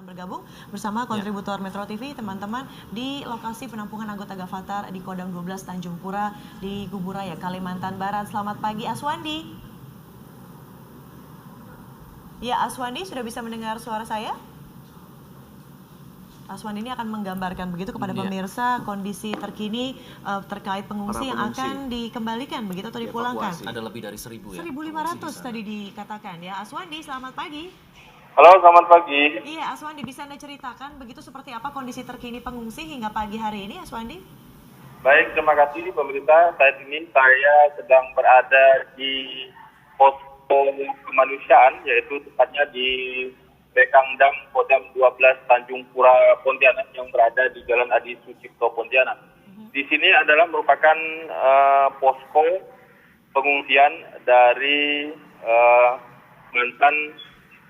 akan bergabung bersama kontributor Metro TV, teman-teman, di lokasi penampungan anggota Gavatar di Kodam 12 Tanjung Pura di Kuburaya, Kalimantan Barat. Selamat pagi, Aswandi. Ya, Aswandi sudah bisa mendengar suara saya? Aswandi ini akan menggambarkan begitu kepada pemirsa kondisi terkini terkait pengungsi yang akan dikembalikan begitu atau dipulangkan. Ada lebih dari 1.000 ya. 1.500 tadi dikatakan ya. Aswandi, selamat pagi. Halo, selamat pagi. Iya, Aswandi, bisa Anda ceritakan begitu seperti apa kondisi terkini pengungsi hingga pagi hari ini, Aswandi? Baik, terima kasih pemerintah. Saat ini saya sedang berada di posko kemanusiaan, yaitu tepatnya di Bekangdam Kodam 12 Tanjung Pura Pontianak yang berada di Jalan Adi Sucipto Pontianak. Di sini adalah merupakan posko pengungsian dari mantan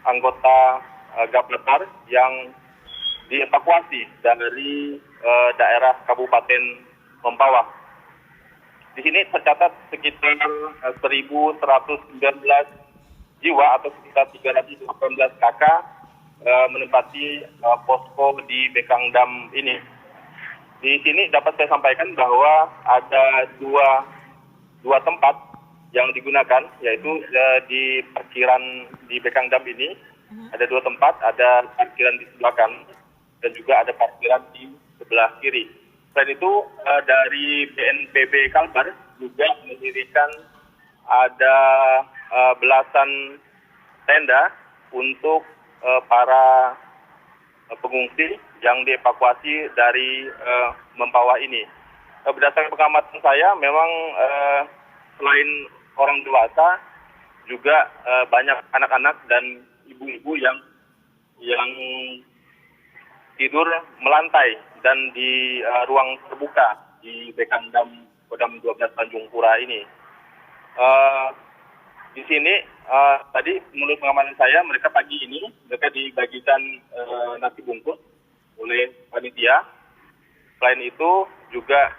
anggota Gavatar yang dievakuasi dari daerah Kabupaten Mempawah. Di sini tercatat sekitar 1.119 jiwa atau sekitar 318 kakak menempati posko di Bekangdam ini. Di sini dapat saya sampaikan bahwa ada dua tempat yang digunakan, yaitu di parkiran di Bekangdam ini ada dua tempat, ada parkiran di sebelah kanan dan juga ada parkiran di sebelah kiri. Selain itu dari BNPB Kalbar juga mendirikan ada belasan tenda untuk para pengungsi yang dievakuasi dari Mempawah ini. Berdasarkan pengamatan saya, memang selain orang dewasa, juga banyak anak-anak dan ibu-ibu yang tidur melantai dan di ruang terbuka di Bekangdam Kodam 12 Tanjung Pura ini. Di sini tadi menurut pengamatan saya, mereka pagi ini mereka dibagikan nasi bungkus oleh panitia. Selain itu juga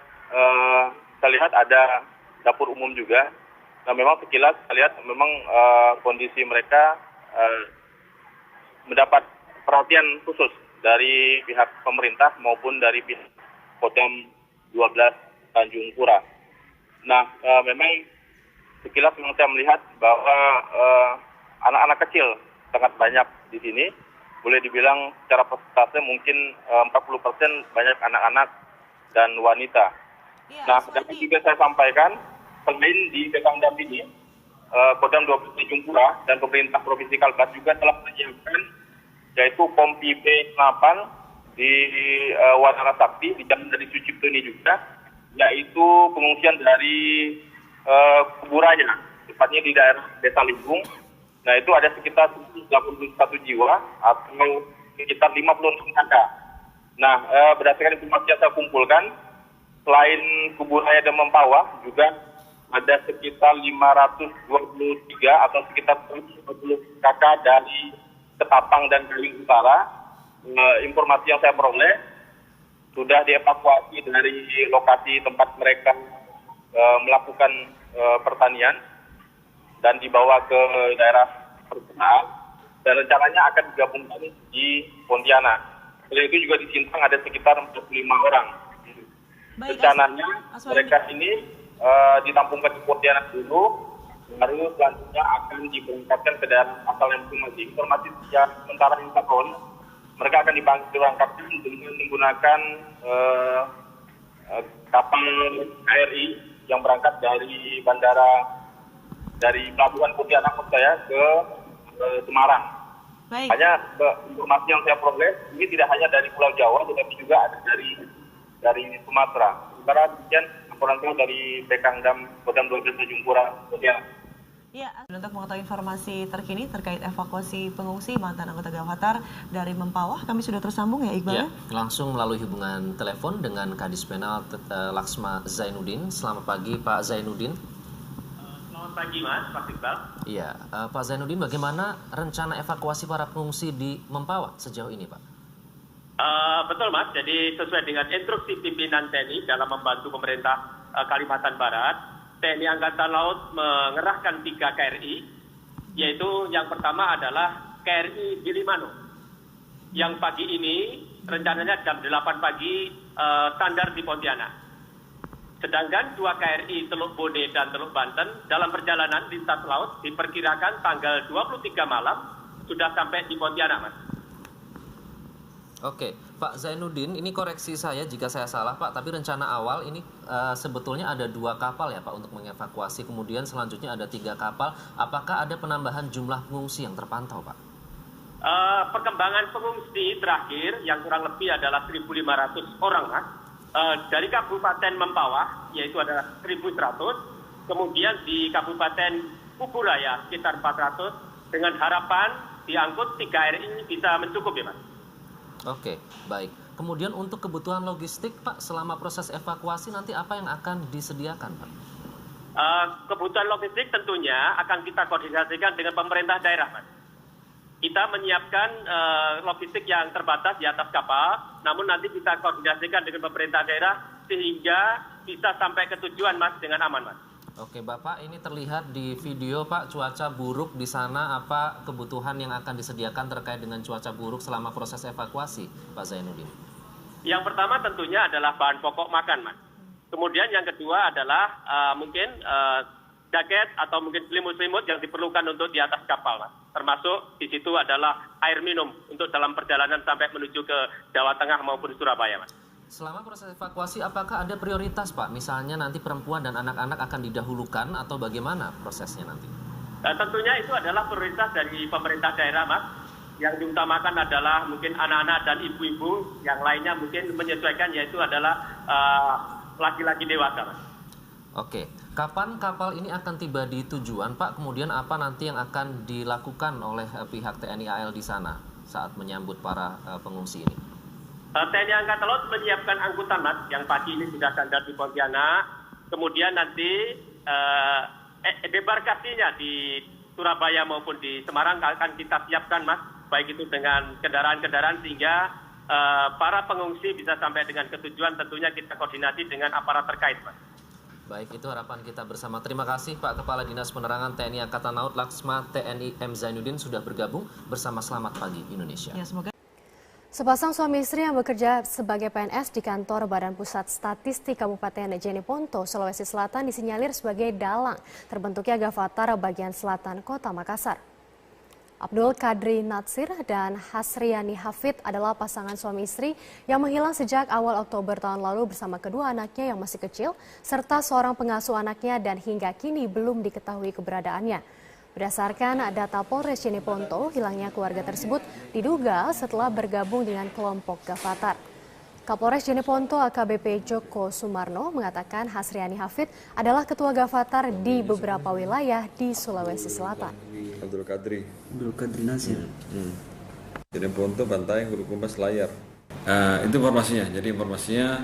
saya lihat ada dapur umum juga. Nah, memang sekilas saya lihat memang kondisi mereka mendapat perhatian khusus dari pihak pemerintah maupun dari pihak Kodam 12 Tanjung Pura. Nah, memang sekilas memang saya melihat bahwa anak-anak kecil sangat banyak di sini. Boleh dibilang secara persentase mungkin 40% banyak anak-anak dan wanita. Ya, Nah, dapat juga saya sampaikan, selain di Bekangdam ini, Kodam 12 Tanjung Pura dan pemerintah Provinsi Kalbar juga telah menyiapkan yaitu Kompi B8 di Wanara Sakti di Jalan Adi Sucipto ini juga, yaitu pengungsian dari Kuburaya, tepatnya di daerah Desa Limbung. Nah, itu ada sekitar 81 jiwa atau sekitar 56 kakak. Nah, berdasarkan informasi yang saya kumpulkan, selain Kuburaya dan Mempawah, juga ada sekitar 523 atau sekitar 140 kakak dari Ketapang dan Galing Utara. Informasi yang saya peroleh, sudah dievakuasi dari lokasi tempat mereka melakukan pertanian dan dibawa ke daerah perkebunan dan rencananya akan digabungkan di Pontianak. Selain itu juga di Sintang ada sekitar 45 orang. Baik, Rencananya Aswandi. mereka ini ditampungkan di Pontianak dulu, baru selanjutnya akan diberangkatkan ke daerah asalnya masing-masing. Informasi yang sementara ini mereka akan diberangkatkan dengan menggunakan kapal KRI yang berangkat dari Pelabuhan Pontianak ke Semarang. Baik. Hanya informasi yang saya peroleh, ini tidak hanya dari Pulau Jawa, tetapi juga ada dari Sumatera. Sementara demikian laporan saya dari Bekangdam Kodam 12 Tanjung Pura Pontianak. Ya, untuk mengetahui informasi terkini terkait evakuasi pengungsi mantan anggota Gavatar dari Mempawah, kami sudah tersambung ya, Iqbal? Ya, langsung melalui hubungan telepon dengan Kadis Penal Laksma Zainuddin. Selamat pagi, Pak Zainuddin. Selamat pagi, Mas, Pak Iqbal. Iya, Pak Zainuddin, bagaimana rencana evakuasi para pengungsi di Mempawah sejauh ini, Pak? Betul, Mas. Jadi sesuai dengan instruksi pimpinan TNI dalam membantu pemerintah Kalimantan Barat, TNI Angkatan Laut mengerahkan 3 KRI, yaitu yang pertama adalah KRI Gilimanuk. yang pagi ini rencananya jam 8 pagi standar di Pontianak. Sedangkan 2 KRI Teluk Bone dan Teluk Banten dalam perjalanan lintas laut diperkirakan tanggal 23 malam sudah sampai di Pontianak, Mas. Oke, Pak Zainuddin, ini koreksi saya jika saya salah, Pak. Tapi rencana awal ini sebetulnya ada 2 kapal ya, Pak, untuk mengevakuasi. Kemudian selanjutnya ada 3 kapal. Apakah ada penambahan jumlah pengungsi yang terpantau, Pak? Perkembangan pengungsi terakhir yang kurang lebih adalah 1.500 orang, Mas. Dari Kabupaten Mempawah, yaitu adalah 1.100. Kemudian di Kabupaten Kuburaya sekitar 400. Dengan harapan diangkut 3 RI bisa mencukupi, Mas. Oke, baik. Kemudian untuk kebutuhan logistik, Pak, selama proses evakuasi nanti apa yang akan disediakan, Pak? Kebutuhan logistik tentunya akan kita koordinasikan dengan pemerintah daerah, Mas. Kita menyiapkan logistik yang terbatas di atas kapal, namun nanti kita koordinasikan dengan pemerintah daerah sehingga bisa sampai ke tujuan, Mas, dengan aman, Mas. Oke, Bapak, ini terlihat di video, Pak, cuaca buruk di sana. Apa kebutuhan yang akan disediakan terkait dengan cuaca buruk selama proses evakuasi, Pak Zainuddin? Yang pertama tentunya adalah bahan pokok makan, Mas. Kemudian yang kedua adalah mungkin jaket atau mungkin selimut-selimut yang diperlukan untuk di atas kapal, Mas. Termasuk di situ adalah air minum untuk dalam perjalanan sampai menuju ke Jawa Tengah maupun Surabaya, Mas. Selama proses evakuasi, apakah ada prioritas, Pak? Misalnya nanti perempuan dan anak-anak akan didahulukan atau bagaimana prosesnya nanti? Tentunya itu adalah prioritas dari pemerintah daerah, Mas. Yang diutamakan adalah mungkin anak-anak dan ibu-ibu, yang lainnya mungkin menyesuaikan yaitu adalah laki-laki dewasa, Mas. Oke, kapan kapal ini akan tiba di tujuan, Pak? Kemudian apa nanti yang akan dilakukan oleh pihak TNI AL di sana saat menyambut para pengungsi ini? TNI Angkatan Laut menyiapkan angkutan, Mas, yang pagi ini sudah standar di Pontianak. Kemudian nanti debarkasinya di Surabaya maupun di Semarang akan kita siapkan, Mas, baik itu dengan kendaraan-kendaraan sehingga para pengungsi bisa sampai dengan ketujuan. Tentunya kita koordinasi dengan aparat terkait, Mas. Baik, itu harapan kita bersama. Terima kasih Pak Kepala Dinas Penerangan TNI Angkatan Laut Laksma TNI M. Zainuddin sudah bergabung bersama Selamat Pagi Indonesia. Ya, semoga Sepasang suami istri yang bekerja sebagai PNS di kantor Badan Pusat Statistik Kabupaten Jeneponto, Sulawesi Selatan disinyalir sebagai dalang terbentuknya Gavatar bagian selatan Kota Makassar. Abdul Kadri Natsir dan Hasriani Hafid adalah pasangan suami istri yang menghilang sejak awal Oktober tahun lalu bersama kedua anaknya yang masih kecil, serta seorang pengasuh anaknya dan hingga kini belum diketahui keberadaannya. Berdasarkan data Polres Jeneponto, hilangnya keluarga tersebut diduga setelah bergabung dengan kelompok Gavatar. Kapolres Jeneponto AKBP Joko Sumarno mengatakan Hasriani Hafid adalah ketua Gavatar di beberapa wilayah di Sulawesi Selatan. Abdul Kadri Nasir. Jeneponto, Bantaeng, Bulukumba, Selayar. Itu informasinya. Jadi informasinya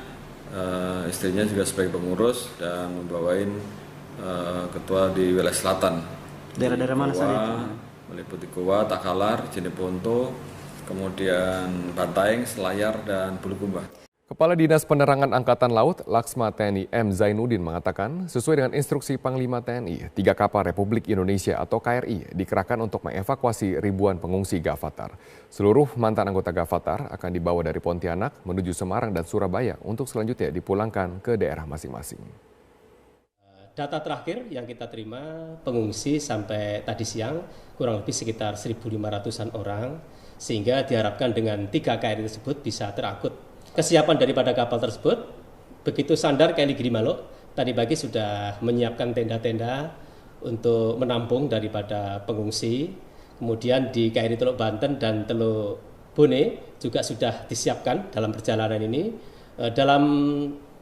istrinya juga sebagai pengurus dan membawain ketua di wilayah selatan. Daerah-daerah mana saja? Meliputi Goa, Takalar, Jeneponto, kemudian Bantaeng, Selayar, dan Bulukumba. Kepala Dinas Penerangan Angkatan Laut Laksma TNI M. Zainuddin mengatakan, sesuai dengan instruksi Panglima TNI, 3 kapal Republik Indonesia atau KRI dikerahkan untuk mengevakuasi ribuan pengungsi Gavatar. Seluruh mantan anggota Gavatar akan dibawa dari Pontianak menuju Semarang dan Surabaya untuk selanjutnya dipulangkan ke daerah masing-masing. Data terakhir yang kita terima pengungsi sampai tadi siang kurang lebih sekitar 1.500-an orang, sehingga diharapkan dengan 3 KRI tersebut bisa terangkut. Kesiapan daripada kapal tersebut, begitu sandar KRI Grimalo, tadi pagi sudah menyiapkan tenda-tenda untuk menampung daripada pengungsi. Kemudian di KRI Teluk Banten dan Teluk Bone juga sudah disiapkan dalam perjalanan ini. Dalam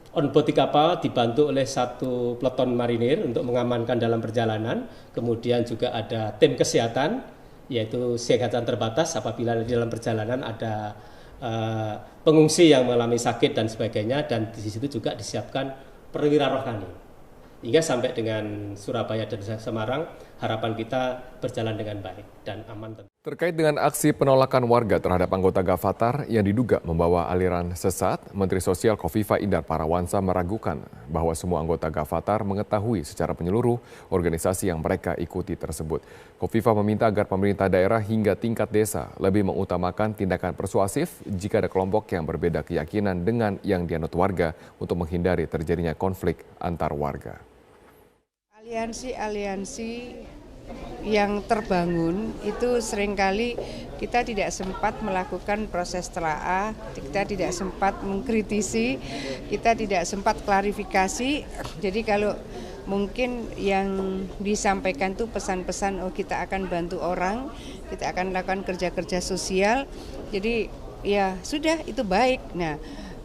on-board di kapal dibantu oleh 1 peleton marinir untuk mengamankan dalam perjalanan. Kemudian juga ada tim kesehatan, yaitu kesehatan terbatas apabila di dalam perjalanan ada pengungsi yang mengalami sakit dan sebagainya. Dan di situ juga disiapkan perwira rohani. Hingga sampai dengan Surabaya dan Semarang harapan kita berjalan dengan baik dan aman. Terkait dengan aksi penolakan warga terhadap anggota Gavatar yang diduga membawa aliran sesat, Menteri Sosial Kofifa Indar Parawansa meragukan bahwa semua anggota Gavatar mengetahui secara menyeluruh organisasi yang mereka ikuti tersebut. Kofifa meminta agar pemerintah daerah hingga tingkat desa lebih mengutamakan tindakan persuasif jika ada kelompok yang berbeda keyakinan dengan yang dianut warga untuk menghindari terjadinya konflik antar warga. Aliansi-aliansi yang terbangun itu seringkali kita tidak sempat melakukan proses telaah, kita tidak sempat mengkritisi, kita tidak sempat klarifikasi. Jadi kalau mungkin yang disampaikan itu pesan-pesan, oh kita akan bantu orang, kita akan lakukan kerja-kerja sosial, jadi ya sudah itu baik. Nah,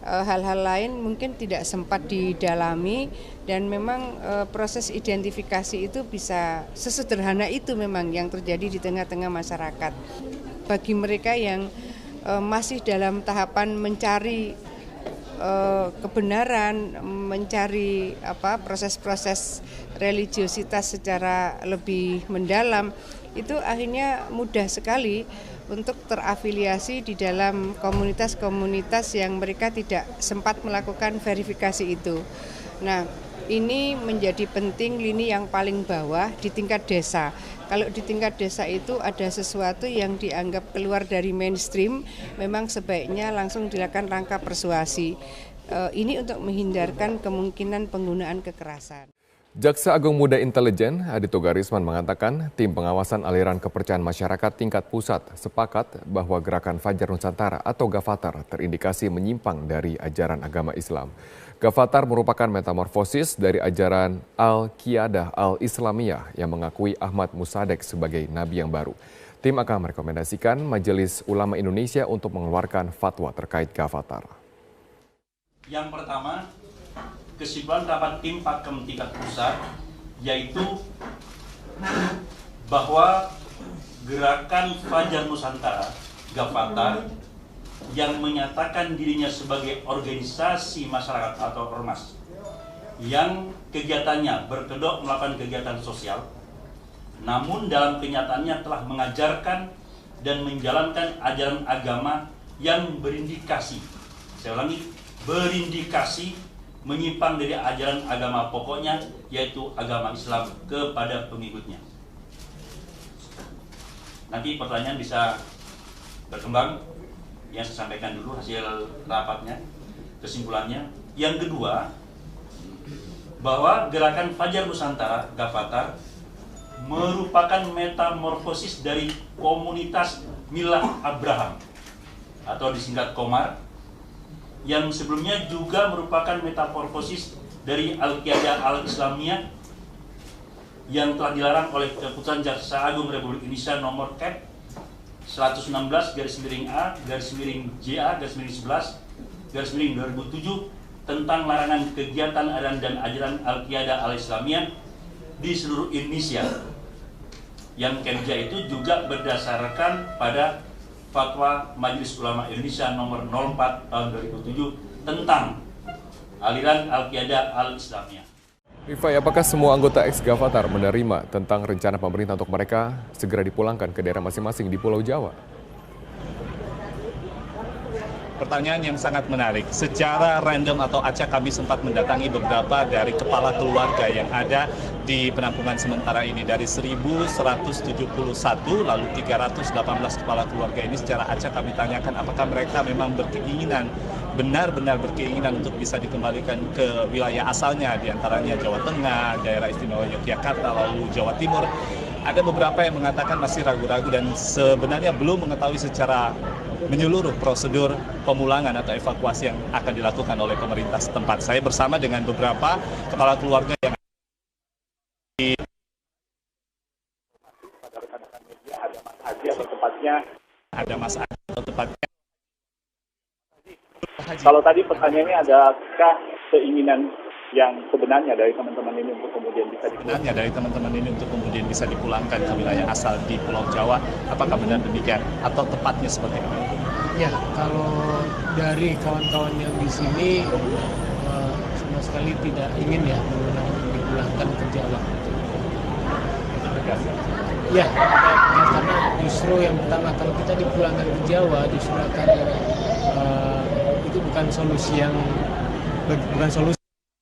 hal-hal lain mungkin tidak sempat didalami dan memang proses identifikasi itu bisa sesederhana itu memang yang terjadi di tengah-tengah masyarakat. Bagi mereka yang masih dalam tahapan mencari kebenaran, mencari proses-proses religiositas secara lebih mendalam, itu akhirnya mudah sekali untuk terafiliasi di dalam komunitas-komunitas yang mereka tidak sempat melakukan verifikasi itu. Nah, ini menjadi penting lini yang paling bawah di tingkat desa. Kalau di tingkat desa itu ada sesuatu yang dianggap keluar dari mainstream, memang sebaiknya langsung dilakukan langkah persuasi. Ini untuk menghindarkan kemungkinan penggunaan kekerasan. Jaksa Agung Muda Intelijen Adi Togarisman mengatakan tim pengawasan aliran kepercayaan masyarakat tingkat pusat sepakat bahwa gerakan Fajar Nusantara atau Gavatar terindikasi menyimpang dari ajaran agama Islam. Gavatar merupakan metamorfosis dari ajaran Al-Qiyadah Al-Islamiyah yang mengakui Ahmad Musadek sebagai nabi yang baru. Tim akan merekomendasikan Majelis Ulama Indonesia untuk mengeluarkan fatwa terkait Gavatar. Yang pertama, kesimpulan rapat tim Pakem tingkat pusat yaitu bahwa gerakan Fajar Nusantara Gavatar yang menyatakan dirinya sebagai organisasi masyarakat atau ormas yang kegiatannya berkedok melakukan kegiatan sosial, namun dalam kenyataannya telah mengajarkan dan menjalankan ajaran agama yang berindikasi, saya ulangi, berindikasi menyimpang dari ajaran agama pokoknya, yaitu agama Islam kepada pengikutnya. Nanti pertanyaan bisa berkembang, yang saya sampaikan dulu hasil rapatnya, kesimpulannya. Yang kedua, bahwa gerakan Fajar Nusantara Gavatar merupakan metamorfosis dari komunitas Milah Abraham atau disingkat Komar, yang sebelumnya juga merupakan metamorfosis dari Al-Qiyadah Al-Islamiyah yang telah dilarang oleh Keputusan Jaksa Agung Republik Indonesia nomor Cap 116/A/JA/11/2007 tentang larangan kegiatan aliran dan ajaran Al-Qiyadah Al-Islamiyah di seluruh Indonesia, yang Kemja itu juga berdasarkan pada Fatwa Majelis Ulama Indonesia nomor 04 tahun 2007 tentang aliran Al-Qiyadah Al-Islamiyah. Rifai, apakah semua anggota ex-Gavatar menerima tentang rencana pemerintah untuk mereka segera dipulangkan ke daerah masing-masing di Pulau Jawa? Pertanyaan yang sangat menarik. Secara random atau acak kami sempat mendatangi beberapa dari kepala keluarga yang ada di penampungan sementara ini. Dari 1.171 lalu 318 kepala keluarga ini secara acak kami tanyakan apakah mereka memang berkeinginan, benar-benar berkeinginan untuk bisa dikembalikan ke wilayah asalnya, diantaranya Jawa Tengah, daerah istimewa Yogyakarta, lalu Jawa Timur. Ada beberapa yang mengatakan masih ragu-ragu dan sebenarnya belum mengetahui secara menyeluruh prosedur pemulangan atau evakuasi yang akan dilakukan oleh pemerintah setempat. Saya bersama dengan beberapa kepala keluarga yang di rekan-rekan media, ada Mas Haji atau tepatnya ada Mas Haji atau tepatnya. Kalau tadi pertanyaannya, adakah keinginan yang sebenarnya dari teman-teman ini untuk kemudian bisa dipulangkan ke wilayah asal di Pulau Jawa, apakah benar demikian atau tepatnya seperti apa? Ya, kalau dari kawan-kawan yang di sini sama sekali tidak ingin ya dipulangkan ke Jawa. juga? Ya, karena justru yang pertama kalau kita dipulangkan ke Jawa justru akan itu bukan solusi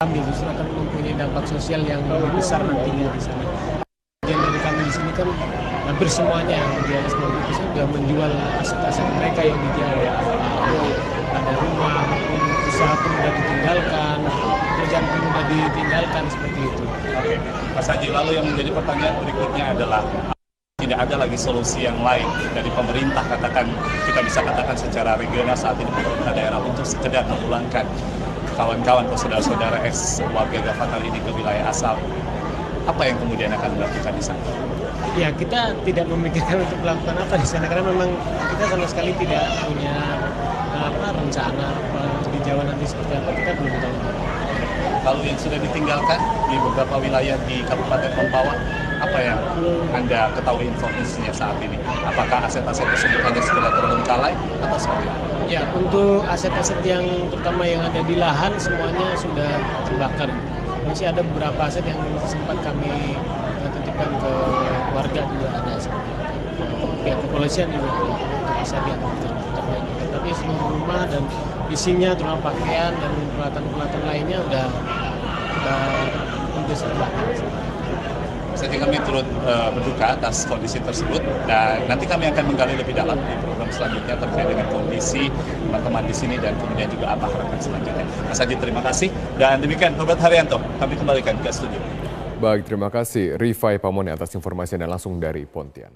kami, justru akan mempunyai dampak sosial yang lebih besar nantinya di sana. Dan dari kami di sini kan hampir semuanya di atas 90% sudah menjual aset-aset mereka yang di Jawa. Ada rumah maupun usaha pun sudah ditinggalkan, pekerjaan pun sudah ditinggalkan seperti itu. Oke, Mas Haji, lalu yang menjadi pertanyaan berikutnya adalah tidak ada lagi solusi yang lain dari pemerintah, kita bisa katakan secara regional saat ini pemerintah daerah untuk sekedar memulangkan kawan-kawan atau saudara-saudara warga Gavatar ini ke wilayah asal. Apa yang kemudian akan dilakukan di sana? Ya, kita tidak memikirkan untuk melakukan apa di sana karena memang kita sama sekali tidak punya rencana di Jawa nanti seperti apa, kita belum tahu. Lalu yang sudah ditinggalkan di beberapa wilayah di Kabupaten Mempawah, apa yang Anda ketahui informasinya saat ini? Apakah aset-aset tersebut hanya sekedar terbengkalai atau seperti apa? Ya, untuk aset-aset yang terutama yang ada di lahan semuanya sudah terbakar. Masih ada beberapa aset yang sempat kami titipkan ke warga juga ada seperti itu. Pihak kepolisian juga untuk bisa diamankan. Tapi seluruh rumah dan isinya terutama pakaian dan peralatan-peralatan lainnya udah terbakar. Jadi kami turut berduka atas kondisi tersebut dan nanti kami akan menggali lebih dalam di program selanjutnya terkait dengan kondisi teman-teman di sini dan kemudian juga apa harapan selanjutnya. Mas Haji, terima kasih dan demikian Robert Haryanto, kami kembalikan ke studio. Baik, terima kasih Rifai Pamone atas informasi dan langsung dari Pontianak.